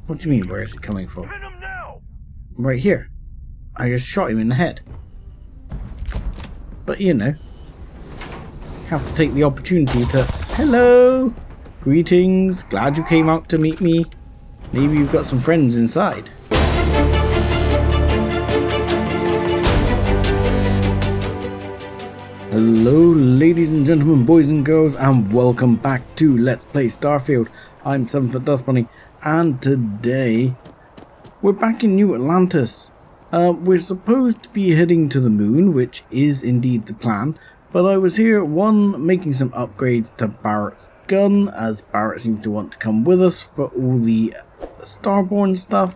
What do you mean, where is it coming from? Hit him now! Right here. I just shot him in the head. But you know, have to take the opportunity to... Hello! Greetings, glad you came out to meet me. Maybe you've got some friends inside. Hello ladies and gentlemen, boys and girls, and welcome back to Let's Play Starfield. I'm 7foot Dust Bunny, and today we're back in New Atlantis. We're supposed to be heading to the moon, which is indeed the plan, but I was here, making some upgrades to Barrett's gun, as Barrett seemed to want to come with us for all the Starborn stuff,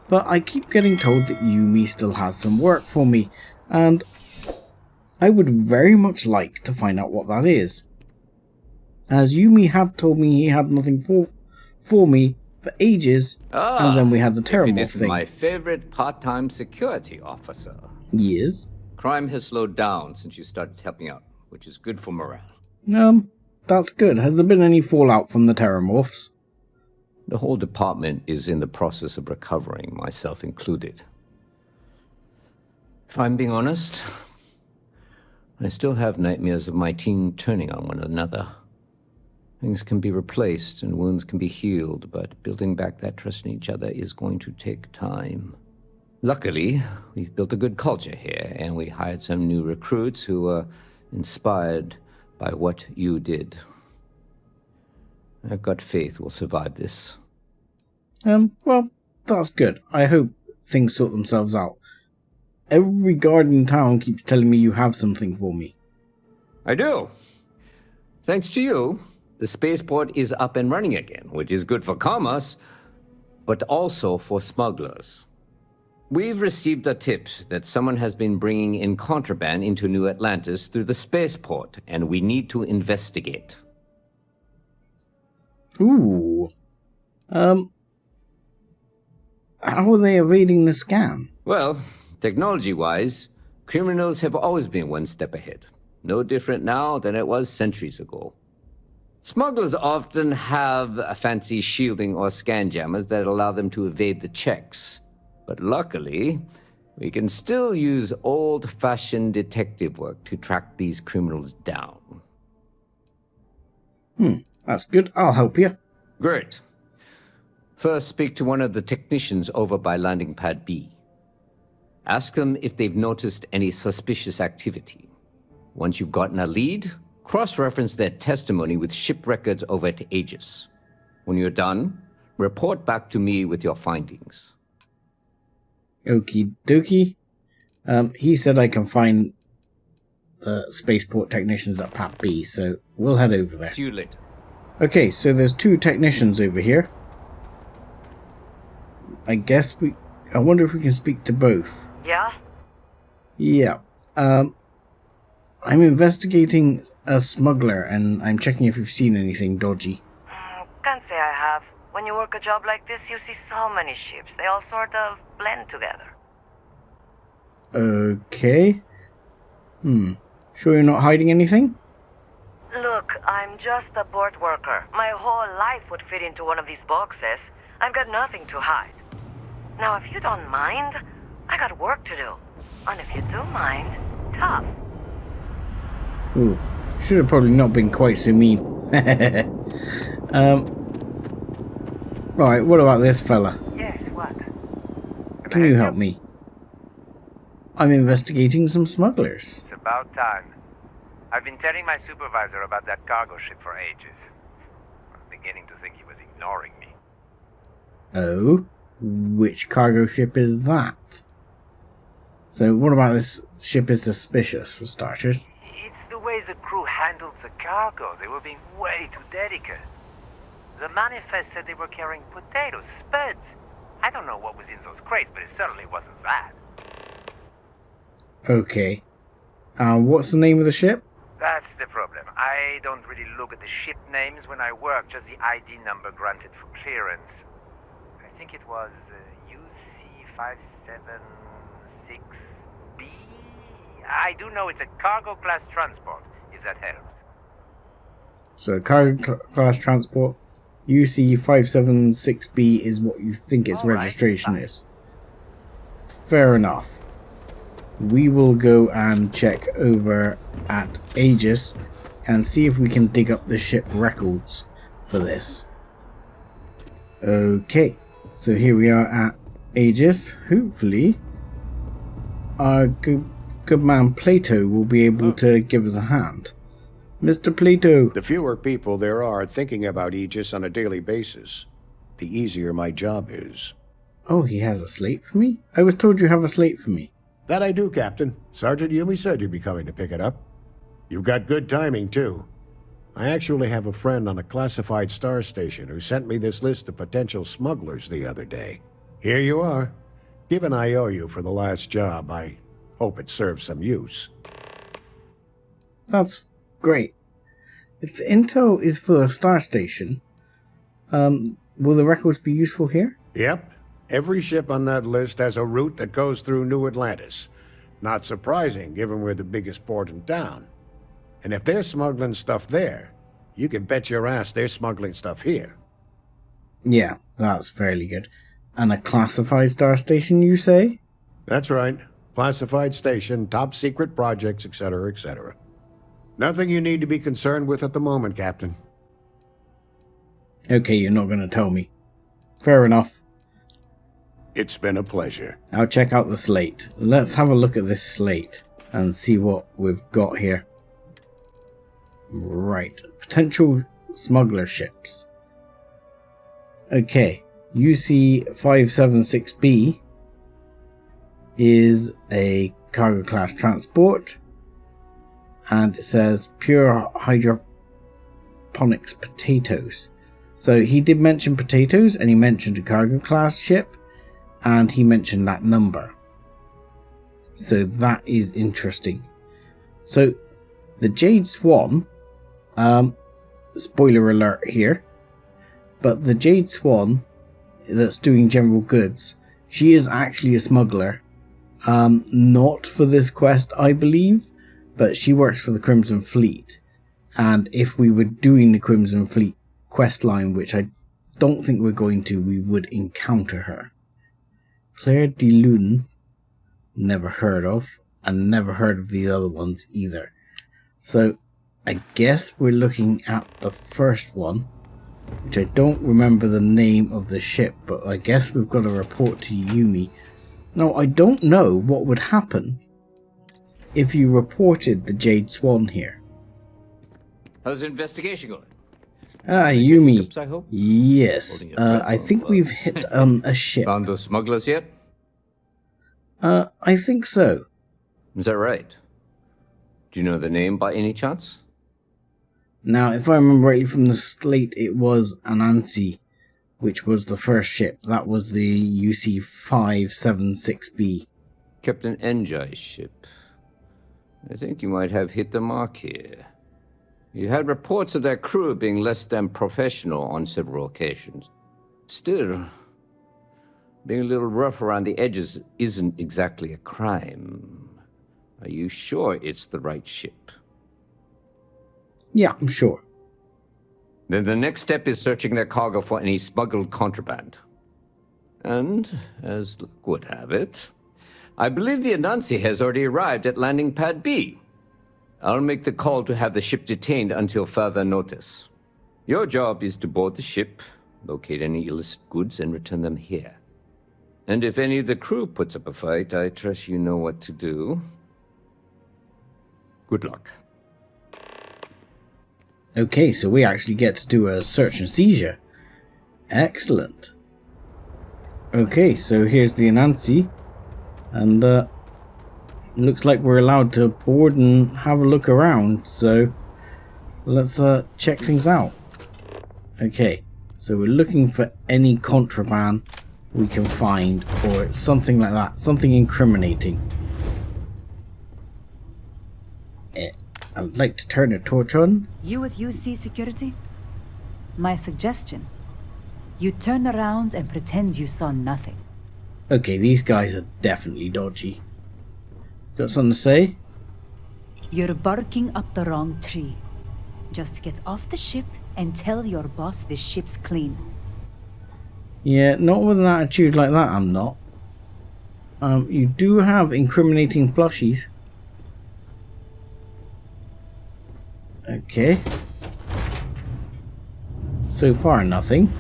but I keep getting told that Yumi still has some work for me, and I would very much like to find out what that is, as Yumi had told me he had nothing for me for ages, and then we had the Terramorph thing. My favorite part-time security officer. Yes. Crime has slowed down since you started helping out, which is good for morale. That's good. Has there been any fallout from the Terramorphs? The whole department is in the process of recovering, myself included. If I'm being honest, I still have nightmares of my team turning on one another. Things can be replaced and wounds can be healed, but building back that trust in each other is going to take time. Luckily, we've built a good culture here, and we hired some new recruits who were inspired by what you did. I've got faith we'll survive this. Well, that's good. I hope things sort themselves out. Every guard in town keeps telling me you have something for me. I do. Thanks to you, the spaceport is up and running again, which is good for commerce, but also for smugglers. We've received a tip that someone has been bringing in contraband into New Atlantis through the spaceport, and we need to investigate. Ooh. How are they evading the scan? Well, technology-wise, criminals have always been one step ahead. No different now than it was centuries ago. Smugglers often have a fancy shielding or scan jammers that allow them to evade the checks. But luckily, we can still use old-fashioned detective work to track these criminals down. That's good. I'll help you. Great. First, speak to one of the technicians over by landing pad B. Ask them if they've noticed any suspicious activity. Once you've gotten a lead, cross-reference their testimony with ship records over at Aegis. When you're done, report back to me with your findings. Okie dokie. He said I can find the spaceport technicians at Pad B, so we'll head over there. See you later. Okay, so there's two technicians over here. I wonder if we can speak to both. Yeah? Yeah. I'm investigating a smuggler, and I'm checking if you've seen anything dodgy. Can't say I have. When you work a job like this, you see so many ships. They all sort of blend together. Okay. Sure you're not hiding anything? Look, I'm just a port worker. My whole life would fit into one of these boxes. I've got nothing to hide. Now, if you don't mind, I got work to do. And if you do mind, tough. Ooh, should have probably not been quite so mean. Right, what about this fella? Yes, what? Can you help me? I'm investigating some smugglers. It's about time. I've been telling my supervisor about that cargo ship for ages. I'm beginning to think he was ignoring me. Oh? Which cargo ship is that? So what about this ship is suspicious, for starters? It's the way the crew handled the cargo. They were being way too delicate. The manifest said they were carrying potatoes, spuds. I don't know what was in those crates, but it certainly wasn't that. Okay. What's the name of the ship? That's the problem. I don't really look at the ship names when I work, just the ID number granted for clearance. I think it was UC576B. I do know it's a cargo class transport, if that helps. So cargo class transport. UC576B is what you think its registration is. Fair enough. We will go and check over at Aegis and see if we can dig up the ship records for this. Okay, so here we are at Aegis. Hopefully our good man Plato will be able to give us a hand. Mr. Plato. The fewer people there are thinking about Aegis on a daily basis, the easier my job is. Oh, he has a slate for me? I was told you have a slate for me. That I do, Captain. Sergeant Yumi said you'd be coming to pick it up. You've got good timing, too. I actually have a friend on a classified star station who sent me this list of potential smugglers the other day. Here you are. Given I owe you for the last job, I hope it serves some use. That's great. If the intel is for the star station, will the records be useful here? Yep. Every ship on that list has a route that goes through New Atlantis. Not surprising, given we're the biggest port in town. And if they're smuggling stuff there, you can bet your ass they're smuggling stuff here. Yeah, that's fairly good. And a classified star station, you say? That's right. Classified station, top secret projects, etc., etc. Nothing you need to be concerned with at the moment, Captain. Okay, you're not going to tell me. Fair enough. It's been a pleasure. I'll check out the slate. Let's have a look at this slate and see what we've got here. Right. Potential smuggler ships. Okay. UC576B is a cargo class transport. And it says pure hydroponics potatoes. So he did mention potatoes, and he mentioned a cargo class ship, and he mentioned that number. So that is interesting. So the Jade Swan, spoiler alert here, but the Jade Swan that's doing general goods, she is actually a smuggler. Not for this quest, I believe, but she works for the Crimson Fleet. And if we were doing the Crimson Fleet quest line, which I don't think we're going to, we would encounter her. Claire de Lune, never heard of, and never heard of the other ones either. So I guess we're looking at the first one, which I don't remember the name of the ship, but I guess we've got to report to Yumi. Now, I don't know what would happen if you reported the Jade Swan here. How's the investigation going? Yumi. Tips, I hope? Yes. I think we've hit a ship. Found those smugglers yet? I think so. Is that right? Do you know the name by any chance? Now, if I remember rightly from the slate, it was Anansi, which was the first ship. That was the UC576B. Captain Njai's ship. I think you might have hit the mark here. You had reports of their crew being less than professional on several occasions. Still, being a little rough around the edges isn't exactly a crime. Are you sure it's the right ship? Yeah, I'm sure. Then the next step is searching their cargo for any smuggled contraband. And, as luck would have it, I believe the Anansi has already arrived at landing pad B. I'll make the call to have the ship detained until further notice. Your job is to board the ship, locate any illicit goods, and return them here. And if any of the crew puts up a fight, I trust you know what to do. Good luck. Okay, so we actually get to do a search and seizure. Excellent. Okay, so here's the Anansi. And, looks like we're allowed to board and have a look around, so let's check things out. Okay, so we're looking for any contraband we can find, or something like that, something incriminating. I'd like to turn the torch on. You with UC security? My suggestion, you turn around and pretend you saw nothing. Okay, these guys are definitely dodgy. Got something to say? You're barking up the wrong tree. Just get off the ship and tell your boss this ship's clean. Yeah, not with an attitude like that, I'm not. You do have incriminating plushies. Okay. So far, nothing.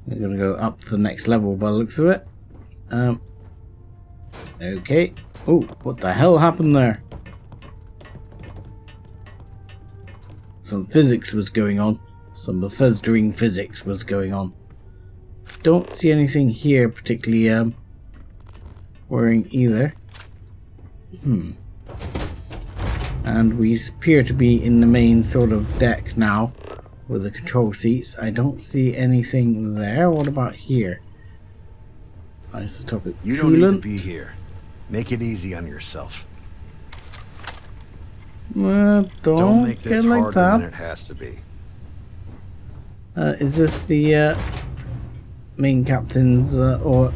We're gonna go up to the next level by the looks of it. Okay. Oh, what the hell happened there? Some physics was going on. Some Bethesda-ing physics was going on. Don't see anything here particularly worrying either. And we appear to be in the main sort of deck now with the control seats. I don't see anything there. What about here? Isotopic You don't need to coolant. be here. Make it easy on yourself. Well, Don't make get this like harder that. than it has to be. Is this the main captain's or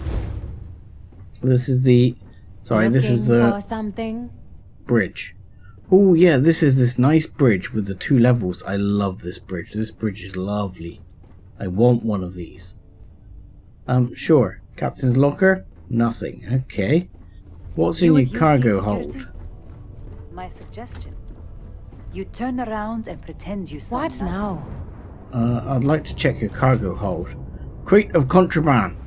this is the this is the something. bridge. Oh yeah, this is this nice bridge with the 2 levels. I love this bridge. This bridge is lovely. I want one of these. Sure. Captain's locker? Nothing. Okay. What's in your cargo hold? My suggestion. You turn around and pretend you saw What now? I'd like to check your cargo hold. Crate of contraband.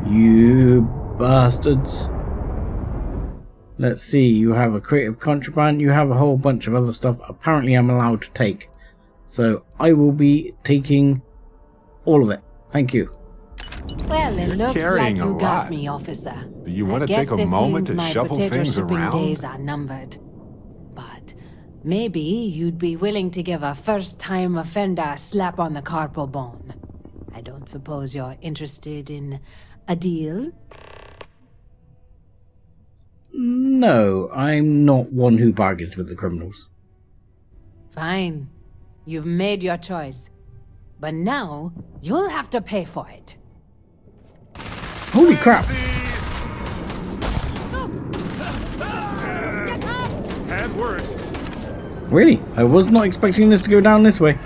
You bastards. Let's see, you have a crate of contraband, you have a whole bunch of other stuff apparently I'm allowed to take. So I will be taking all of it. Thank you. Well, it looks like carrying a you got lot. me, officer. Do you want I to guess take a this moment means to my shuffle potato things shipping around? days are numbered. But maybe you'd be willing to give a first-time offender a slap on the carpal bone. I don't suppose you're interested in a deal? No, I'm not one who bargains with the criminals. Fine. You've made your choice. But now, you'll have to pay for it. Holy crap! Had worse. Really? I was not expecting this to go down this way.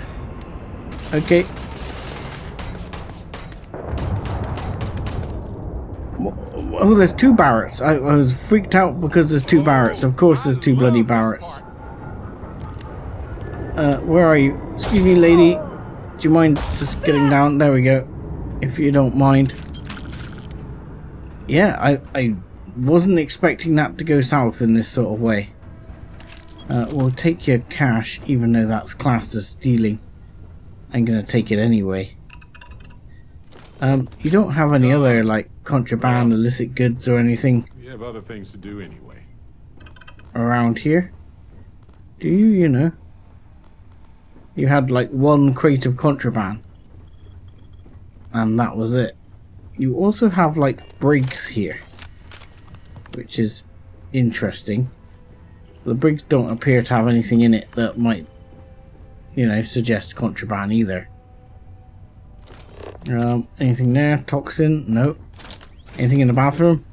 Okay. Oh, there's 2 Barretts. I was freaked out because there's 2 Barretts. Of course there's 2 bloody Barretts. Where are you? Excuse me, lady. Do you mind just getting down? There we go. If you don't mind. Yeah, I wasn't expecting that to go south in this sort of way. We'll take your cash, even though that's classed as stealing. I'm gonna take it anyway. You don't have any other, like, contraband, illicit goods or anything We have other things to do anyway. around here? Do you, you know? You had, like, 1 crate of contraband. And that was it. You also have, like, brigs here. Which is interesting. The brigs don't appear to have anything in it that might, you know, suggest contraband either. Anything there? Toxin? No. Anything in the bathroom?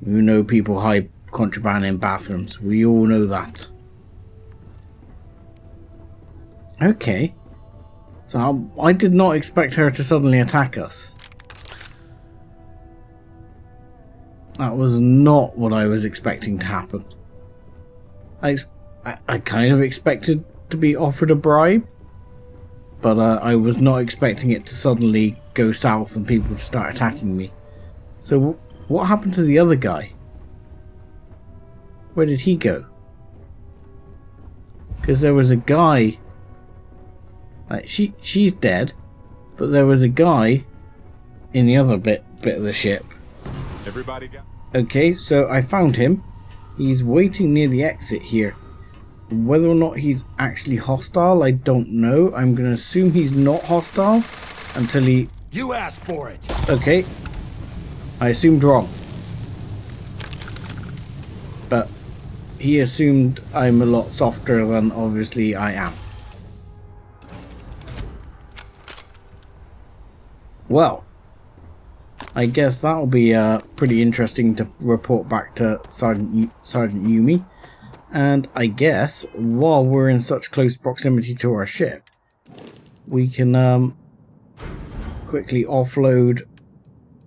You know people hide contraband in bathrooms. We all know that. Okay. So I did not expect her to suddenly attack us. That was not what I was expecting to happen. I kind of expected to be offered a bribe. But I was not expecting it to suddenly go south and people to start attacking me. So what happened to the other guy? Where did he go? Because there was a guy... Like she's dead. But there was a guy in the other bit of the ship. Everybody got... Okay, so I found him. He's waiting near the exit here. Whether or not he's actually hostile, I don't know. I'm going to assume he's not hostile until he... You asked for it. Okay. I assumed wrong. But he assumed I'm a lot softer than obviously I am. Well, I guess that'll be pretty interesting to report back to Sergeant Yumi. And I guess while we're in such close proximity to our ship, we can quickly offload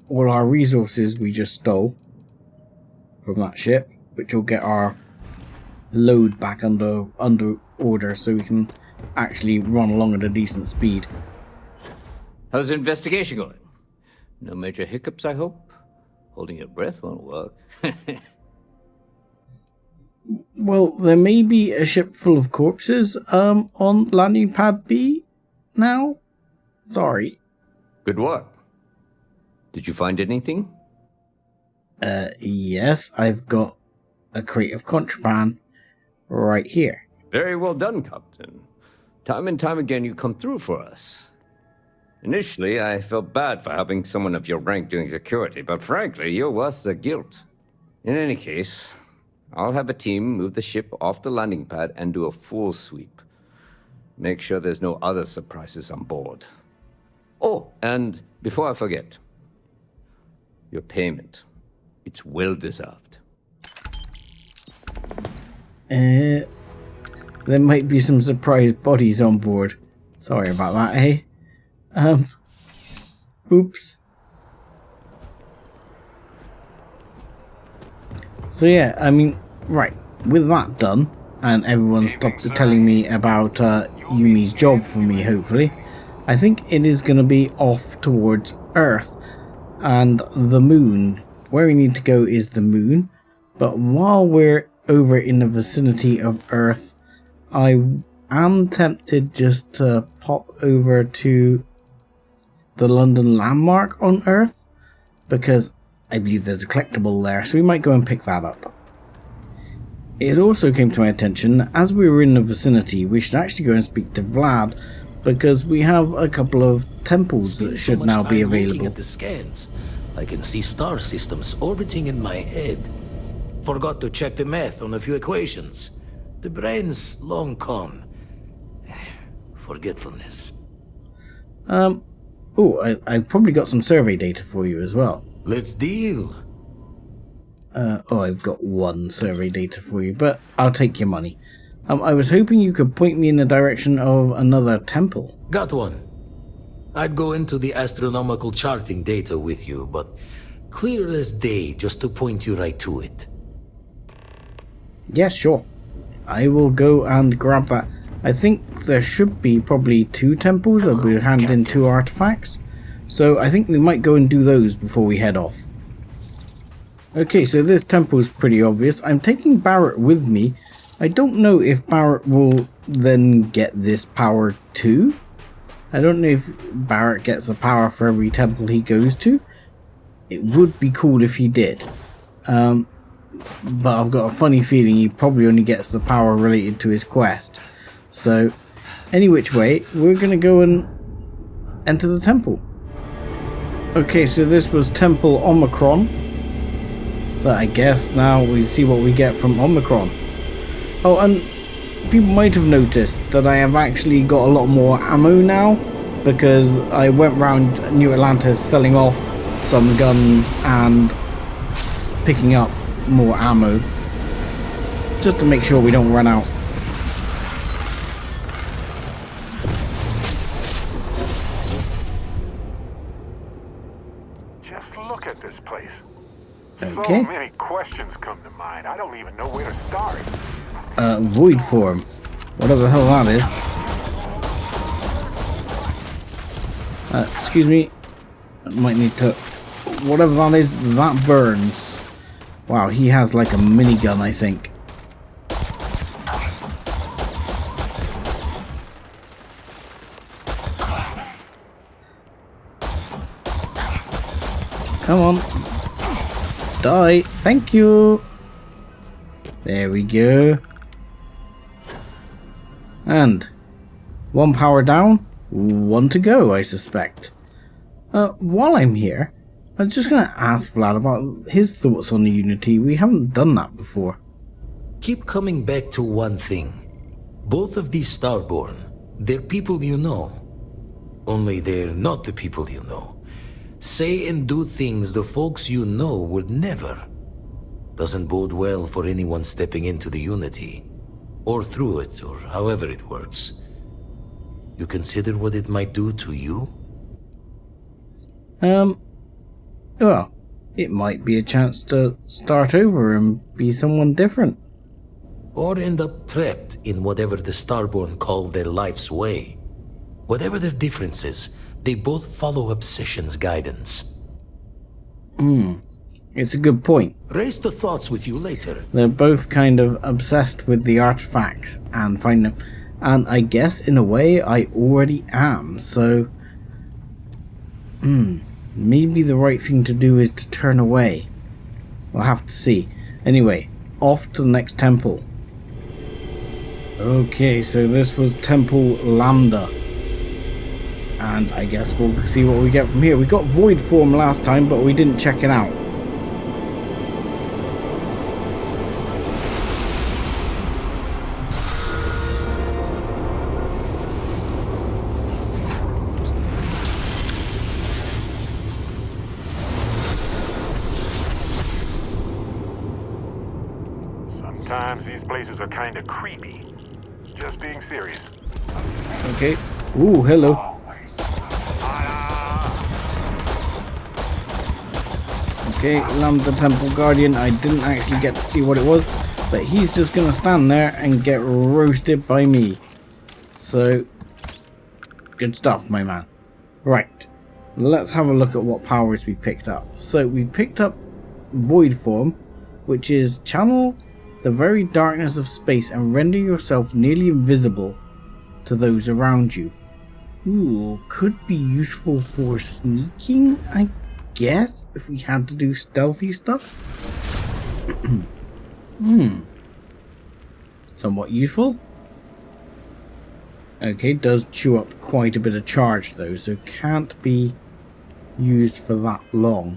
all our resources we just stole from that ship, which will get our load back under order so we can actually run along at a decent speed. How's the investigation going? No major hiccups, I hope? Holding your breath won't work. Well, there may be a ship full of corpses on landing pad B now. Sorry. Good work. Did you find anything? Yes, I've got a crate of contraband right here. Very well done, Captain. Time and time again you come through for us. Initially, I felt bad for having someone of your rank doing security, but frankly, you're worse than guilt. In any case, I'll have a team move the ship off the landing pad and do a full sweep. Make sure there's no other surprises on board. Oh, and before I forget, your payment. It's well deserved. There might be some surprise bodies on board. Sorry about that, eh? Oops. So yeah, I mean, right, with that done, and everyone stopped telling me about Yumi's job for me, hopefully, I think it is going to be off towards Earth and the moon. Where we need to go is the moon, but while we're over in the vicinity of Earth, I am tempted just to pop over to the London landmark on Earth, because I believe there's a collectible there, so we might go and pick that up. It also came to my attention that as we were in the vicinity, we should actually go and speak to Vlad, because we have a couple of temples that should now be available. Looking at the scans, I can see star systems orbiting in my head. Forgot to check the math on a few equations. The brain's long gone. Forgetfulness. I've probably got some survey data for you as well. Let's deal. I've got one survey data for you, but I'll take your money. I was hoping you could point me in the direction of another temple. Got one. I'd go into the astronomical charting data with you, but clear as day just to point you right to it. Yes, sure. I will go and grab that. I think there should be probably 2 temples that will hand in 2 artifacts. So I think we might go and do those before we head off. Okay, so this temple is pretty obvious. I'm taking Barrett with me. I don't know if Barrett will then get this power too. I don't know if Barrett gets the power for every temple he goes to. It would be cool if he did. But I've got a funny feeling he probably only gets the power related to his quest. So, any which way, we're going to go and enter the temple. Okay, so this was Temple Omicron. So I guess now we see what we get from Omicron. Oh, and people might have noticed that I have actually got a lot more ammo now, because I went round New Atlantis selling off some guns and picking up more ammo, just to make sure we don't run out. Just look at this place. Okay. So many questions come to mind. I don't even know where to start. Void form. Whatever the hell that is. Excuse me. I might need to... Whatever that is, that burns. Wow, he has like a minigun, I think. Come on. Die. Thank you. There we go. And 1 power down, 1 to go, I suspect. While I'm here, I was just going to ask Vlad about his thoughts on the Unity. We haven't done that before. Keep coming back to one thing. Both of these Starborn, they're people you know. Only they're not the people you know. Say and do things the folks you know would never. doesn't bode well for anyone stepping into the Unity. Or through it, or however it works. You consider what it might do to you? Well, it might be a chance to start over and be someone different. Or end up trapped in whatever the Starborn call their life's way. Whatever their differences, they both follow Obsession's guidance. It's a good point. Raise the thoughts with you later. They're both kind of obsessed with the artifacts and find them. And I guess in a way I already am, so... maybe the right thing to do is to turn away. We'll have to see. Anyway, off to the next temple. Okay, so this was Temple Lambda. And I guess we'll see what we get from here. We got Void Form last time, but we didn't check it out. Sometimes these places are kinda creepy. Just being serious. Okay. Ooh, hello. Okay, Lambda Temple Guardian. I didn't actually get to see what it was, but he's just gonna stand there and get roasted by me. So, good stuff, my man. Right, let's have a look at what powers we picked up. So, we picked up Void Form, which is channel the very darkness of space and render yourself nearly invisible to those around you. Ooh, could be useful for sneaking, I guess, if we had to do stealthy stuff. Somewhat useful. Okay, does chew up quite a bit of charge though, so can't be used for that long.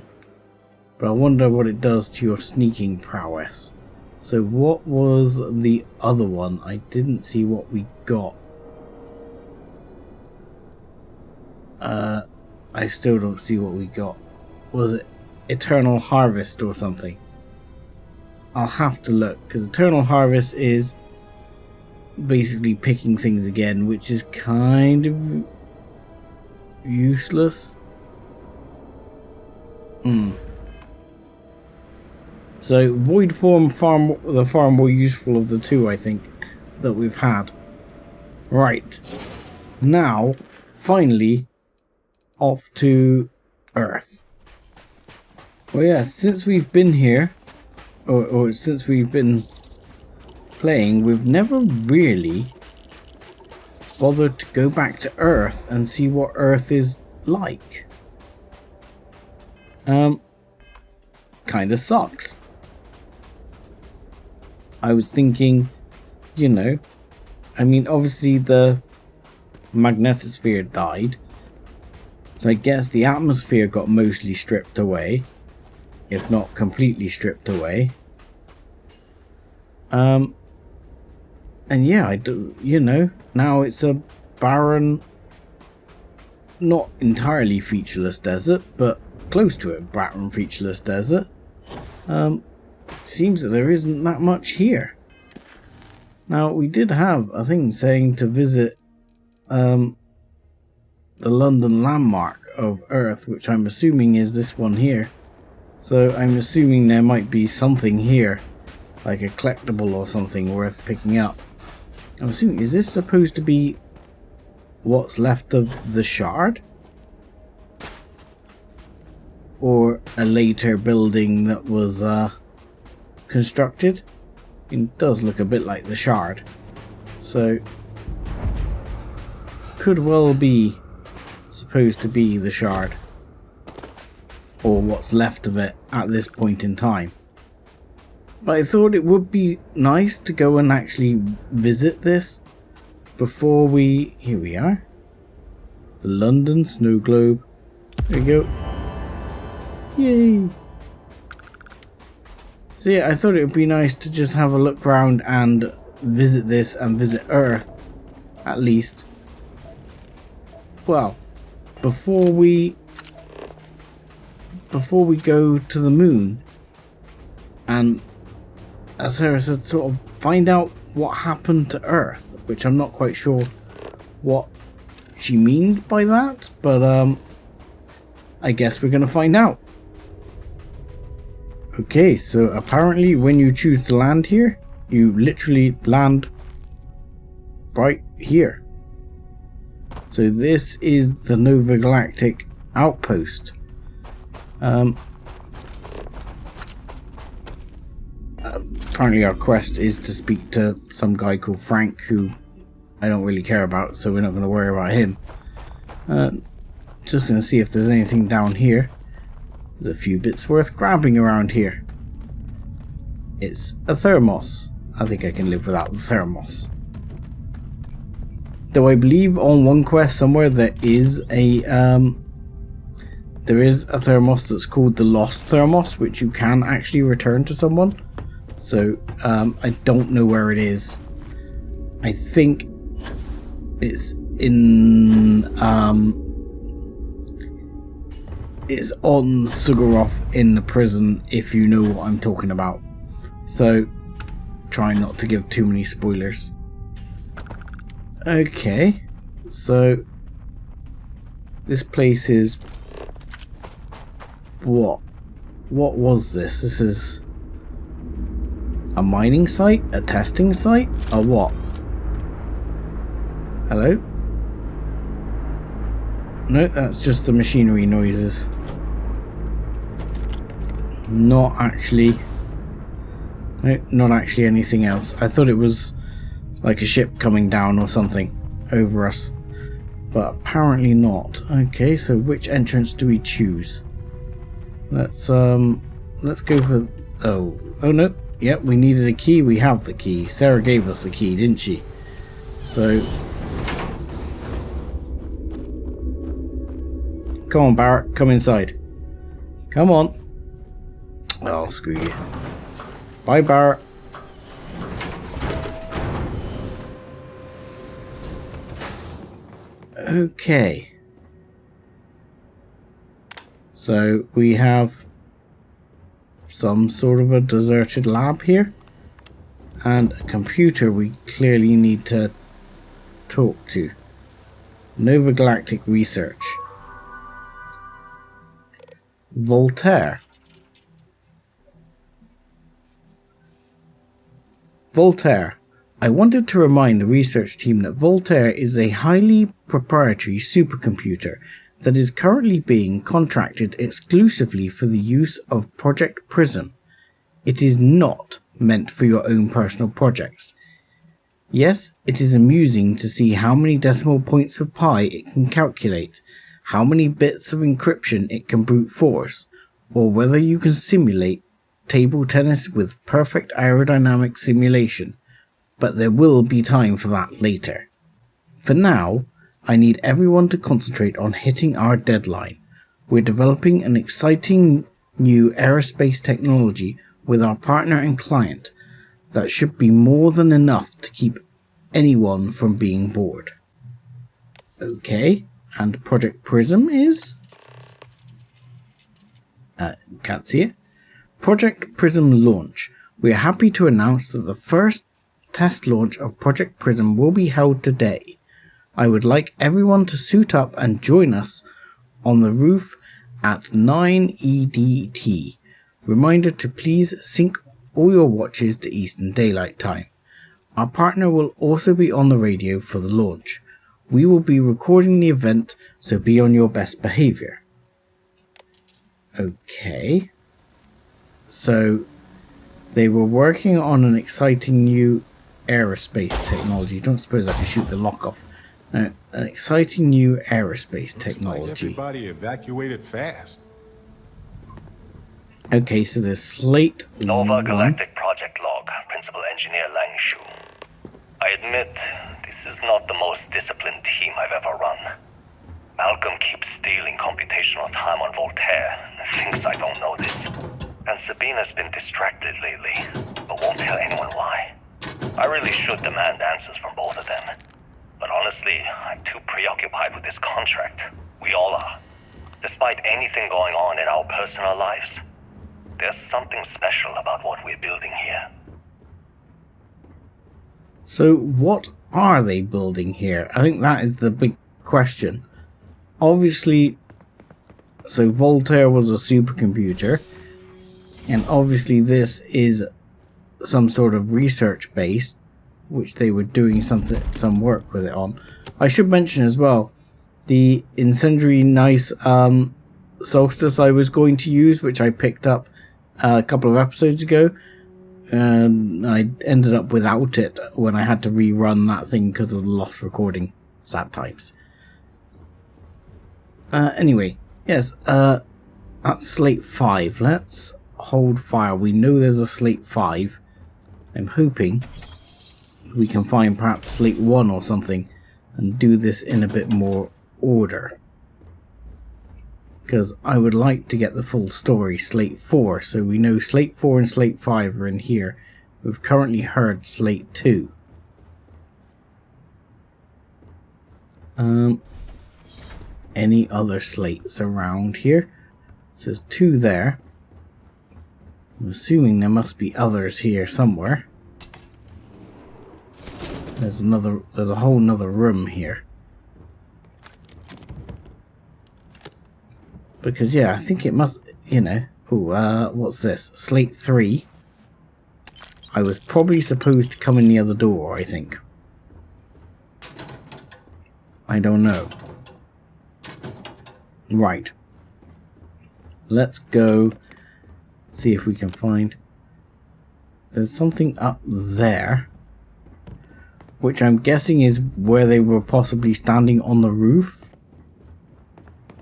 But I wonder what it does to your sneaking prowess. So what was the other one? I didn't see what we got. I still don't see what we got. Was it Eternal Harvest or something? I'll have to look, because Eternal Harvest is basically picking things again, which is kind of useless. So Void Form, the far more useful of the two, I think, that we've had. Right. Now, finally, off to Earth. Well, yeah, since we've been here, or since we've been playing, we've never really bothered to go back to Earth and see what Earth is like. Kinda sucks. I was thinking, you know, I mean, obviously the magnetosphere died, so I guess the atmosphere got mostly stripped away, if not completely stripped away. And yeah, I do, you know, now it's a barren, not entirely featureless desert, but close to it, barren featureless desert. Seems that there isn't that much here. Now, we did have a thing saying to visit the London landmark of Earth, which I'm assuming is this one here. So I'm assuming there might be something here, like a collectible or something worth picking up. I'm assuming, is this supposed to be what's left of the shard? Or a later building that was constructed? It does look a bit like the shard. So, could well be supposed to be the shard. Or what's left of it at this point in time. But I thought it would be nice to go and actually visit this before we... Here we are. The London Snow Globe. There we go. Yay! So yeah, I thought it would be nice to just have a look around and visit this and visit Earth, at least. Well, before we go to the moon and as Sarah said, sort of find out what happened to Earth, which I'm not quite sure what she means by that, but I guess we're gonna find out. Okay, so apparently when you choose to land here, you literally land right here. So this is the Nova Galactic outpost. Apparently our quest is to speak to some guy called Frank, who I don't really care about, so we're not going to worry about him. Just going to see if there's anything down here. There's a few bits worth grabbing around here. It's a thermos. I think I can live without the thermos. Though I believe on one quest somewhere there is a thermos that's called the Lost Thermos, which you can actually return to someone. So I don't know where it is. I think it's in it's on Sugaroth in the prison, if you know what I'm talking about. So try not to give too many spoilers. Okay, so this place is what was this? This is a mining site, a testing site, or what? Hello? No, that's just the machinery noises. Not actually. No, not actually anything else. I thought it was like a ship coming down or something over us, but apparently not. Okay, so which entrance do we choose? Let's go for. Oh no. Yep, we needed a key. We have the key. Sarah gave us the key, didn't she? So come on, Barrett, come inside. Come on. Oh, screw you. Bye, Barrett. Okay. So we have some sort of a deserted lab here, and a computer we clearly need to talk to. Nova Galactic Research. Voltaire. Voltaire. I wanted to remind the research team that Voltaire is a highly proprietary supercomputer that is currently being contracted exclusively for the use of Project Prism. It is not meant for your own personal projects. Yes, it is amusing to see how many decimal points of pi it can calculate, how many bits of encryption it can brute force, or whether you can simulate table tennis with perfect aerodynamic simulation, but there will be time for that later. For now, I need everyone to concentrate on hitting our deadline. We're developing an exciting new aerospace technology with our partner and client that should be more than enough to keep anyone from being bored. Okay, and Project Prism is? Can't see it. Project Prism launch. We are happy to announce that the first test launch of Project Prism will be held today. I would like everyone to suit up and join us on the roof at 9 EDT. Reminder to please sync all your watches to Eastern Daylight Time. Our partner will also be on the radio for the launch. We will be recording the event, so be on your best behavior. Okay. So, they were working on an exciting new aerospace technology. Don't suppose I can shoot the lock off. An exciting new aerospace technology. Like everybody evacuated fast. Okay, so there's Slate Nova Galactic Project Log, Principal Engineer Lang Shu. I admit, this is not the most disciplined team I've ever run. Malcolm keeps stealing computational time on Voltaire and thinks I don't know this. And Sabina's been distracted lately, but won't tell anyone why. I really should demand answers from both of them. But honestly, I'm too preoccupied with this contract. We all are. Despite anything going on in our personal lives, there's something special about what we're building here. So what are they building here? I think that is the big question. Obviously, so Voltaire was a supercomputer, and obviously this is some sort of research base, which they were doing some work with it on. I should mention as well, the incendiary nice solstice I was going to use, which I picked up a couple of episodes ago, and I ended up without it when I had to rerun that thing because of the lost recording. Sad times. Anyway, yes, that's slate 5. Let's hold fire. We know there's a slate 5. I'm hoping we can find perhaps slate 1 or something and do this in a bit more order, because I would like to get the full story. Slate 4, so we know slate 4 and slate 5 are in here. We've currently heard slate 2. Any other slates around here? So there's 2 there. I'm assuming there must be others here somewhere. There's a whole nother room here. Because yeah, I think it must, you know. Ooh, what's this? Slate 3. I was probably supposed to come in the other door, I think. I don't know. Right. Let's go see if we can find... There's something up there, which I'm guessing is where they were possibly standing on the roof.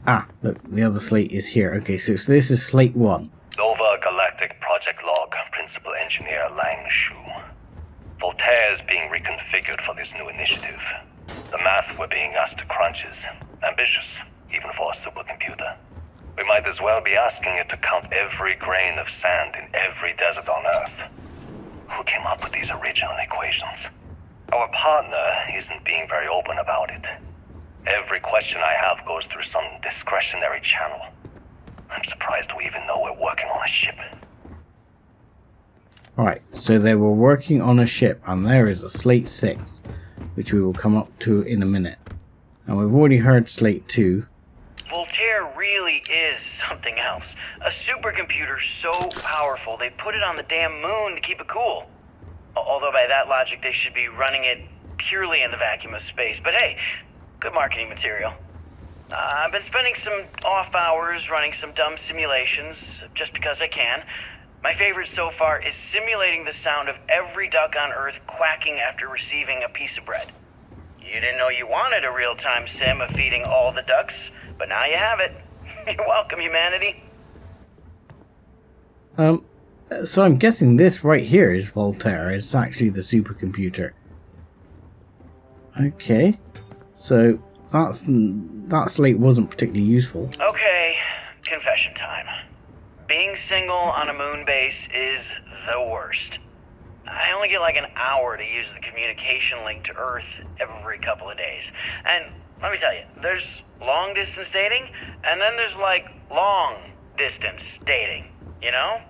Ah, look, the other slate is here. Okay, so this is slate 1. Nova Galactic Project Log, Principal Engineer Lang Shu. Voltaire is being reconfigured for this new initiative. The math we're being asked to crunch is ambitious, even for a supercomputer. We might as well be asking it to count every grain of sand in every desert on Earth. Who came up with these original equations? Our partner isn't being very open about it. Every question I have goes through some discretionary channel. I'm surprised we even know we're working on a ship. Alright, so they were working on a ship, and there is a slate 6, which we will come up to in a minute. And we've already heard slate 2. Voltaire really is something else. A supercomputer so powerful they put it on the damn moon to keep it cool. Although by that logic they should be running it purely in the vacuum of space. But hey, good marketing material. I've been spending some off hours running some dumb simulations, just because I can. My favorite so far is simulating the sound of every duck on Earth quacking after receiving a piece of bread. You didn't know you wanted a real-time sim of feeding all the ducks, but now you have it. You're welcome, humanity. So I'm guessing this right here is Voltaire. It's actually the supercomputer. Okay, so that slate wasn't particularly useful. Okay, confession time. Being single on a moon base is the worst. I only get like an hour to use the communication link to Earth every couple of days. And let me tell you, there's long distance dating, and then there's like long distance dating, you know?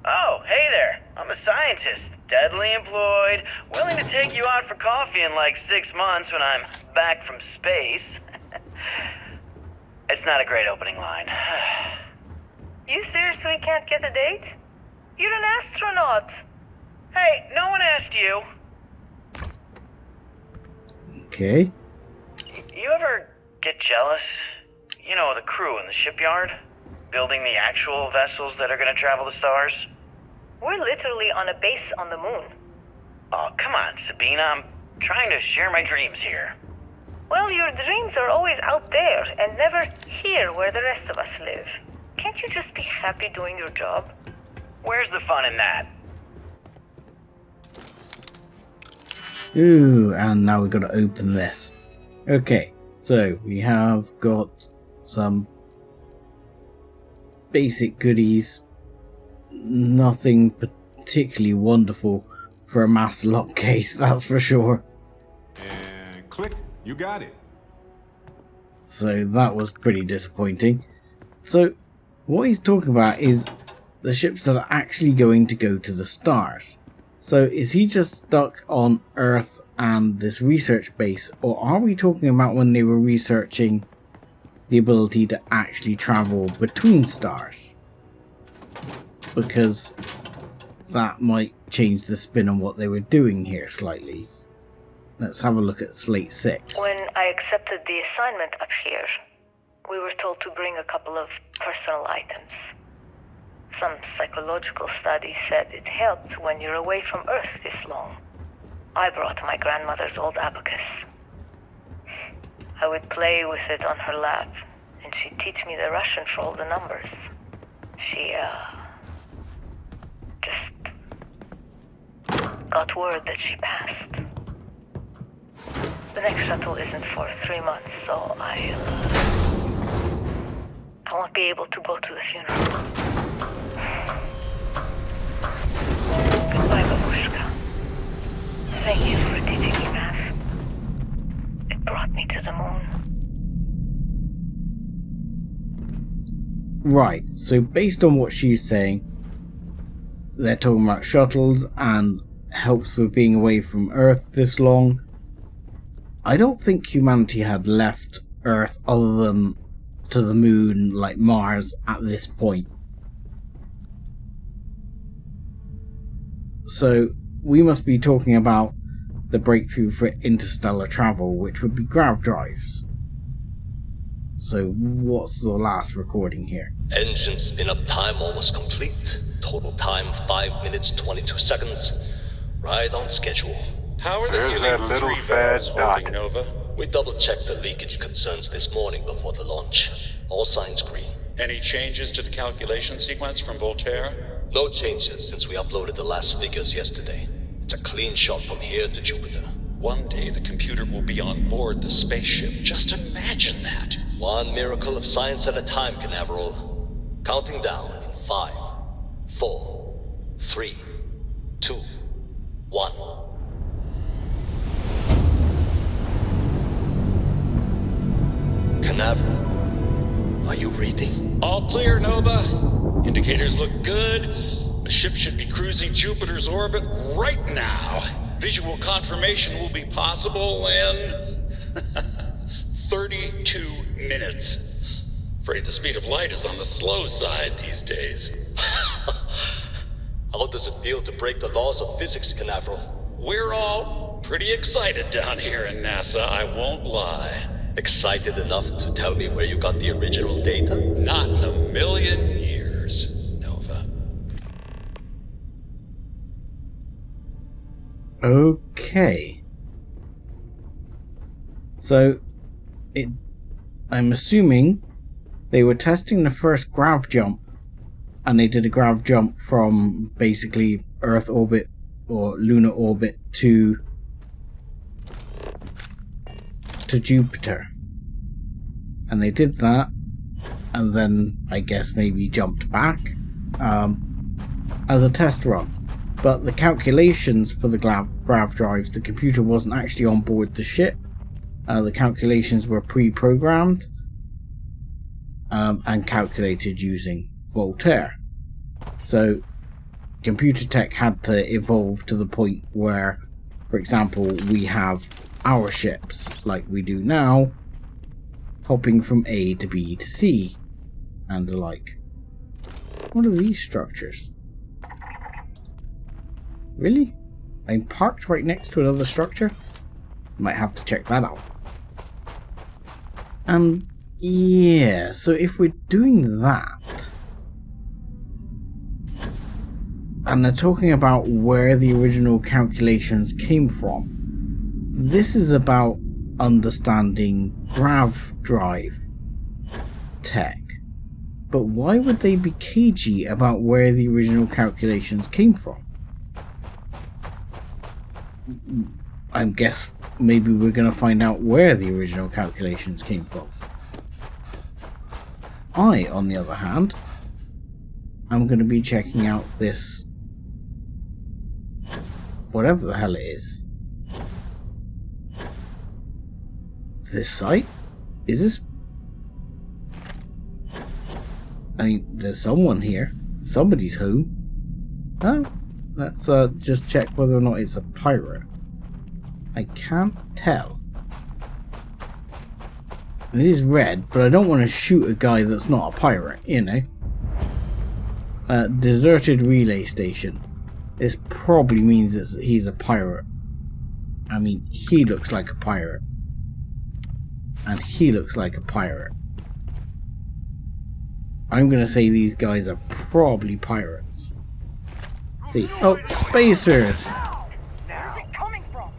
Oh, hey there, I'm a scientist, deadly employed, willing to take you out for coffee in like 6 months when I'm back from space. It's not a great opening line. You seriously can't get a date? You're an astronaut. Hey, no one asked you. Okay. You ever get jealous? You know, the crew in the shipyard? Building the actual vessels that are gonna travel the stars? We're literally on a base on the moon. Oh, come on, Sabina. I'm trying to share my dreams here. Well, your dreams are always out there and never here where the rest of us live. Can't you just be happy doing your job? Where's the fun in that? Ooh, and now we've got to open this. Okay, so we have got some basic goodies. Nothing particularly wonderful for a master lock case, that's for sure. And click, you got it. So that was pretty disappointing. So what he's talking about is the ships that are actually going to go to the stars. So is he just stuck on Earth and this research base, or are we talking about when they were researching the ability to actually travel between stars? Because that might change the spin on what they were doing here slightly. Let's have a look at Slate 6. When I accepted the assignment up here, we were told to bring a couple of personal items. Some psychological studies said it helped when you're away from Earth this long. I brought my grandmother's old abacus. I would play with it on her lap, and she'd teach me the Russian for all the numbers. She, just got word that she passed. The next shuttle isn't for 3 months, so I won't be able to go to the funeral. Goodbye, Babushka. Thank you for teaching me math. It brought me to the moon. Right, so based on what she's saying, they're talking about shuttles and helps with being away from Earth this long. I don't think humanity had left Earth other than to the moon, like Mars, at this point. So we must be talking about the breakthrough for interstellar travel, which would be grav drives. So what's the last recording here? Engine spin-up time almost complete. Total time 5 minutes 22 seconds. Right on schedule. How are they that little sad dot? Nova? We double-checked the leakage concerns this morning before the launch. All signs green. Any changes to the calculation sequence from Voltaire? No changes since we uploaded the last figures yesterday. It's a clean shot from here to Jupiter. One day the computer will be on board the spaceship. Just imagine that. One miracle of science at a time, Canaveral. Counting down in 5, 4, 3, 2, 1. Canaveral, are you reading? All clear, Nova. Indicators look good. The ship should be cruising Jupiter's orbit right now. Visual confirmation will be possible in 32 minutes. Afraid the speed of light is on the slow side these days. How does it feel to break the laws of physics, Canaveral? We're all pretty excited down here in NASA, I won't lie. Excited enough to tell me where you got the original data? Not in a million years, Nova. Okay. So, I'm assuming they were testing the first grav jump, and they did a grav jump from basically Earth orbit or lunar orbit to Jupiter. And they did that, and then I guess maybe jumped back as a test run. But the calculations for the grav drives, the computer wasn't actually on board the ship. The calculations were pre-programmed and calculated using Voltaire. So computer tech had to evolve to the point where, for example, we have our ships, like we do now, hopping from A to B to C, and the like. What are these structures? Really? I'm parked right next to another structure? Might have to check that out. Yeah, so if we're doing that, and they're talking about where the original calculations came from, this is about understanding grav drive tech. But why would they be cagey about where the original calculations came from? I guess maybe we're going to find out where the original calculations came from. I, on the other hand, am going to be checking out this, whatever the hell it is. This site? Is this... I mean, there's someone here. Somebody's home. Oh, Let's just check whether or not it's a pirate. I can't tell. It is red, but I don't want to shoot a guy that's not a pirate, you know. Deserted relay station. This probably means he's a pirate. I mean, he looks like a pirate. And he looks like a pirate. I'm gonna say these guys are probably pirates. See. Oh, spacers! Where's it coming from?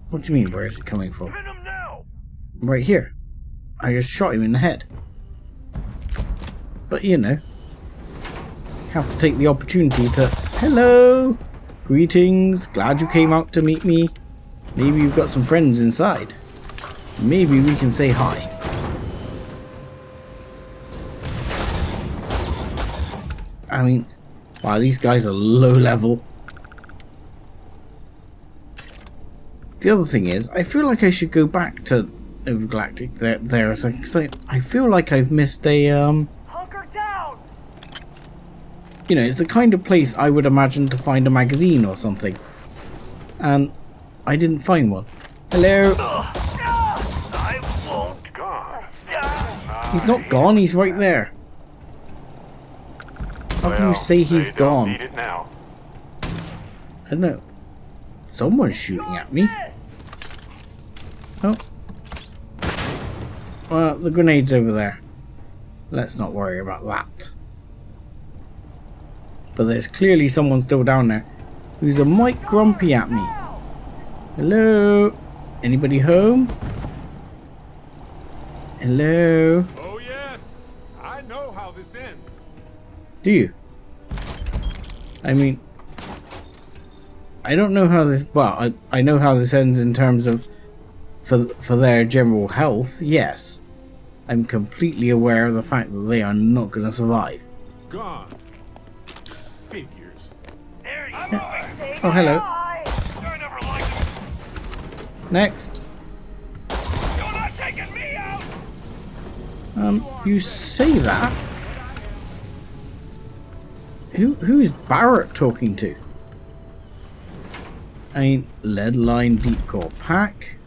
What do you mean, where is it coming from? Right here. I just shot him in the head. But you know, have to take the opportunity to... Hello! Greetings, glad you came out to meet me. Maybe you've got some friends inside. Maybe we can say hi. I mean, wow, these guys are low level. The other thing is, I feel like I should go back to Overgalactic there a second, because I feel like I've missed a, Hunker down! you know, it's the kind of place I would imagine to find a magazine or something. And I didn't find one. Hello? I won't. He's not gone, he's right there. How can you say he's gone? Need it now. I don't know. Someone's shooting at me. Oh. Well, the grenade's over there. Let's not worry about that. But there's clearly someone still down there who's a mite grumpy at me. Hello? Anybody home? Hello? Oh yes, I know how this ends. Do you? I mean, I don't know how this... Well, I know how this ends in terms of for their general health, yes. I'm completely aware of the fact that they are not going to survive. Gone. Figures. There you Yeah. Oh, hello. I never liked it. Next. You're not taking me out! You say that? Who is Barrett talking to? I mean, lead line deep core pack.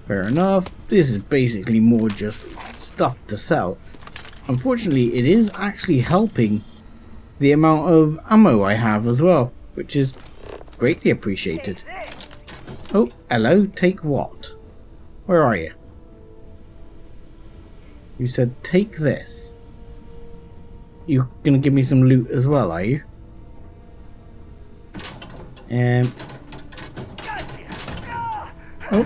Fair enough. This is basically more just stuff to sell. Unfortunately, it is actually helping the amount of ammo I have as well, which is greatly appreciated. Oh, hello. Take what? Where are you? You said take this. You're gonna give me some loot as well, are you? Oh.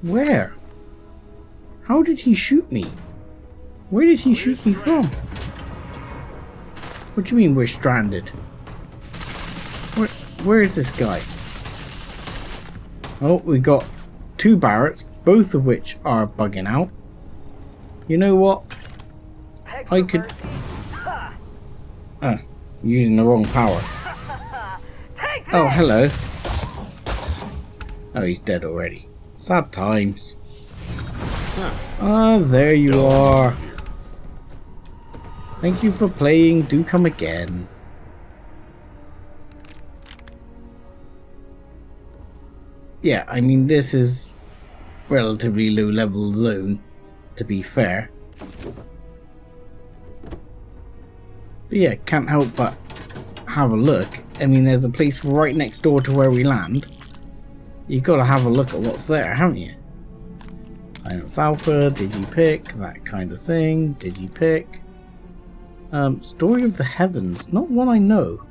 Where? How did he shoot me? Where did he shoot me from? What do you mean we're stranded? Where is this guy? Oh, we got two Barretts, both of which are bugging out. You know what? I could... using the wrong power. Oh, hello. Oh, he's dead already. Sad times. Ah, there you are. Thank you for playing. Do come again. Yeah, I mean, this is relatively low level zone, to be fair. But yeah, can't help but have a look. I mean, there's a place right next door to where we land. You gotta have a look at what's there, haven't you? Finance Alpha, did you pick? That kind of thing. Did you pick? Story of the Heavens, not one I know.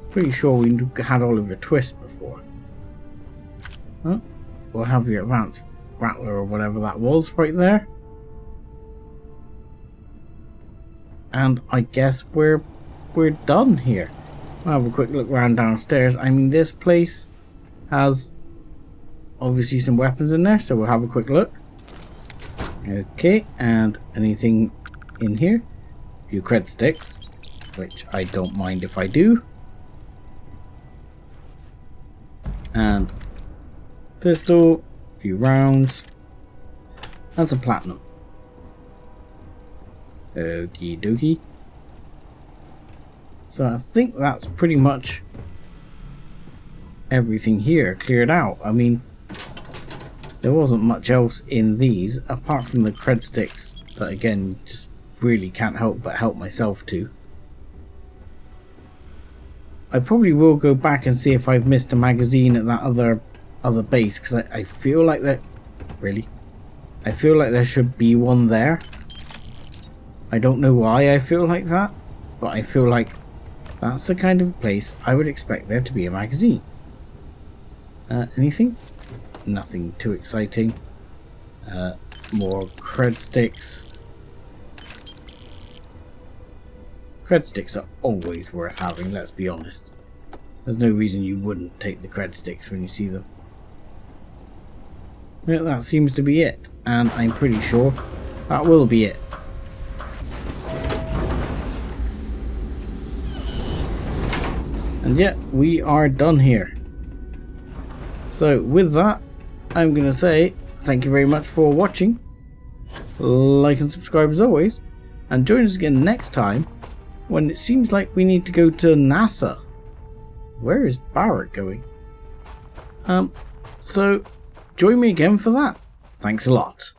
Pretty sure we had Oliver Twist before. Huh? We'll have your Advanced Rattler or whatever that was right there. And I guess we're done here. I'll have a quick look around downstairs. I mean, this place has obviously some weapons in there, so we'll have a quick look. Okay, and anything in here? A few cred sticks, which I don't mind if I do. And pistol, a few rounds, and some platinum. Okie dokie. So I think that's pretty much everything here cleared out. I mean, there wasn't much else in these apart from the cred sticks that again just really can't help but help myself to. I probably will go back and see if I've missed a magazine at that other base, because I feel like that I feel like there should be one there. I don't know why I feel like that, but I feel like that's the kind of place I would expect there to be a magazine. Anything? Nothing too exciting. More cred sticks. Cred sticks are always worth having, let's be honest. There's no reason you wouldn't take the cred sticks when you see them. Well, that seems to be it, and I'm pretty sure that will be it. And yet, we are done here. So, with that, I'm going to say thank you very much for watching. Like and subscribe as always, and join us again next time when it seems like we need to go to NASA. Where is Barrett going? So, join me again for that. Thanks a lot.